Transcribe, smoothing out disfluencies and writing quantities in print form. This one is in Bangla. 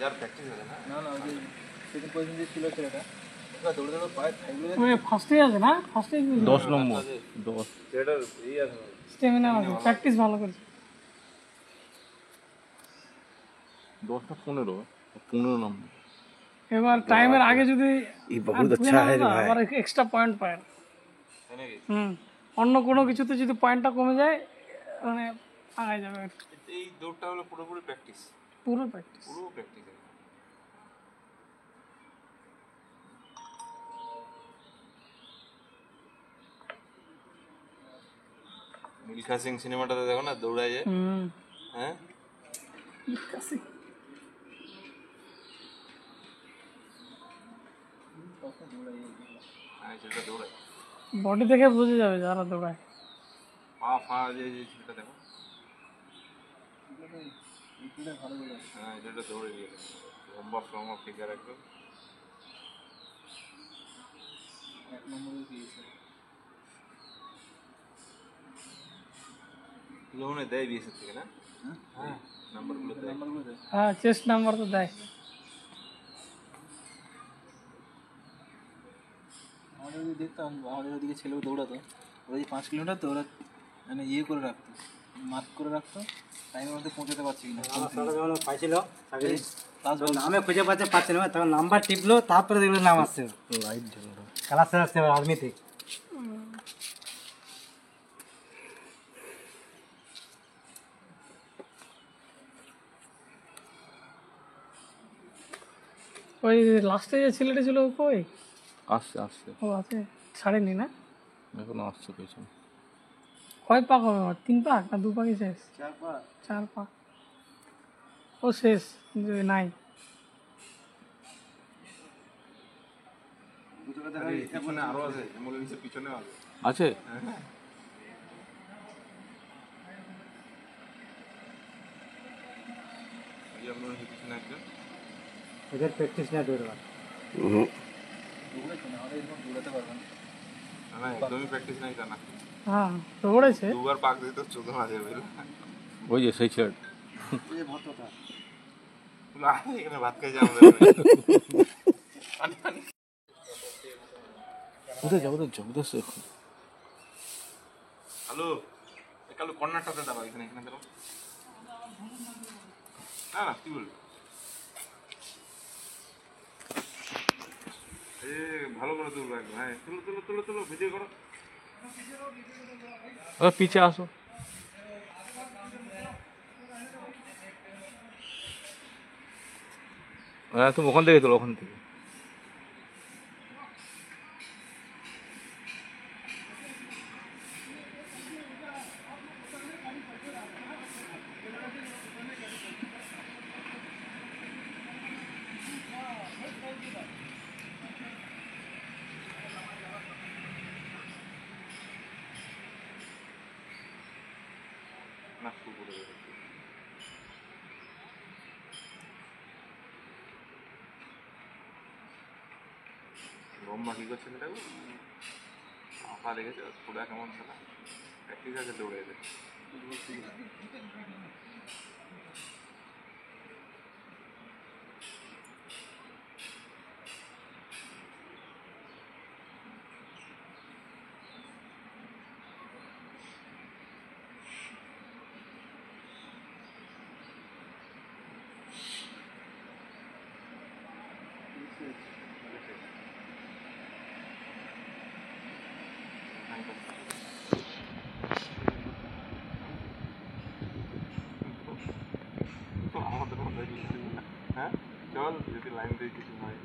যার প্র্যাকটিস আছে না না ওই যে সেদিন পর্যন্ত ছিল ছেলেটা দৌড়ে দৌড়ে পায়ে থাকলে ওই ফার্স্টে আছে না ফার্স্টে 10 নম্বর 10 সেটার এই আছে স্টেমিনা আছে প্র্যাকটিস ভালো করেছে 10 না 15 নম্বর এবার টাইমের আগে যদি ये बहुत अच्छा है रे भाई আবার এক্সট্রা পয়েন্ট পায় তাই নাকি অন্য কোনো কিছুতে যদি পয়েন্টটা কমে যায় মানে আগায় যাবে একটু এই দৌড়টা হলো পুরোপুরি প্র্যাকটিস পুরো প্র্যাকটিস পুরো প্র্যাকটিস মিলখা সিং সিনেমাটাতে দেখো না দৌড়ায় যে হ্যাঁ সেটা দৌড়ায় বডি দেখে বুঝে যাবে যারা দৌড়ায় পা ফা যে সেটা দেখো হ্যাঁ এটা দৌড়ে গিয়েছে লম্বা লম্বা ফিগার একদম 1 নম্বরে দিয়েছে লোনে দেয় বিএসএফ থেকে না হ্যাঁ নাম্বারগুলো দেয় হ্যাঁ চেস্ট নাম্বার তো দেয় আমাদের যদি দেখতাম আমাদের ওদিকে ছেলেও দৌড়াতো ওই 5 কিলোমিটার তো ওরা মানে ইয়ে করে রাখতো মার্ক করে রাখতো টাইমের মধ্যে পৌঁছাতে পারছি কিনা যখন পাইছিল নামে খুঁজে পাচ্ছে না তখন নাম্বার টিপলো তারপরে দেখলো নাম আসছে লাইট জ্বলল ক্লাস আসছে আর্মিতে ওই লাস্টে যে ছেলেটা ছিল কই আসছে ও আছে ছাড়েনি না এখনো আসছে পেছনে কয় পাক হবে আমার 3 পাক না 2 পাকই শেষ 4 পাক ও শেষ যে নাই পিছনে আরো আছে অ্যাম্বুলেন্সের পিছনেও আছে আছে এই অ্যাম্বুলেন্সের পিছনে একজন এদের প্র্যাকটিস না দৌড়বা দৌড়েছে না আমাদের এরকম দৌড়াতে পারবে না না একদমই প্র্যাকটিস নাই তা না হ্যাঁ দৌড়েছে দুবার পাক দিতে তো চোখে মাঝে বেরো ওই যে সেই ছেলে এই ভর্তটা এখানে ভাত খাই যাও ওদের যাবো এখন হ্যালো কালো কর্নারটাতে দাও এখানে এখানে দাও না কি বল ভালো করে তুলবো একদম হ্যাঁ তুলো ভিডিও করো পিছে আসো হ্যাঁ তুমি ওখান থেকে তোলো ওখান থেকে না পুকুরে লম্বা কি করছে এটা আফা লেগেছে পুরা কেমন খেলা প্র্যাকটিস আছে দৌড়ে এসে আমাদের মধ্যে হ্যাঁ চল যদি লাইন দিয়ে কিছু হয়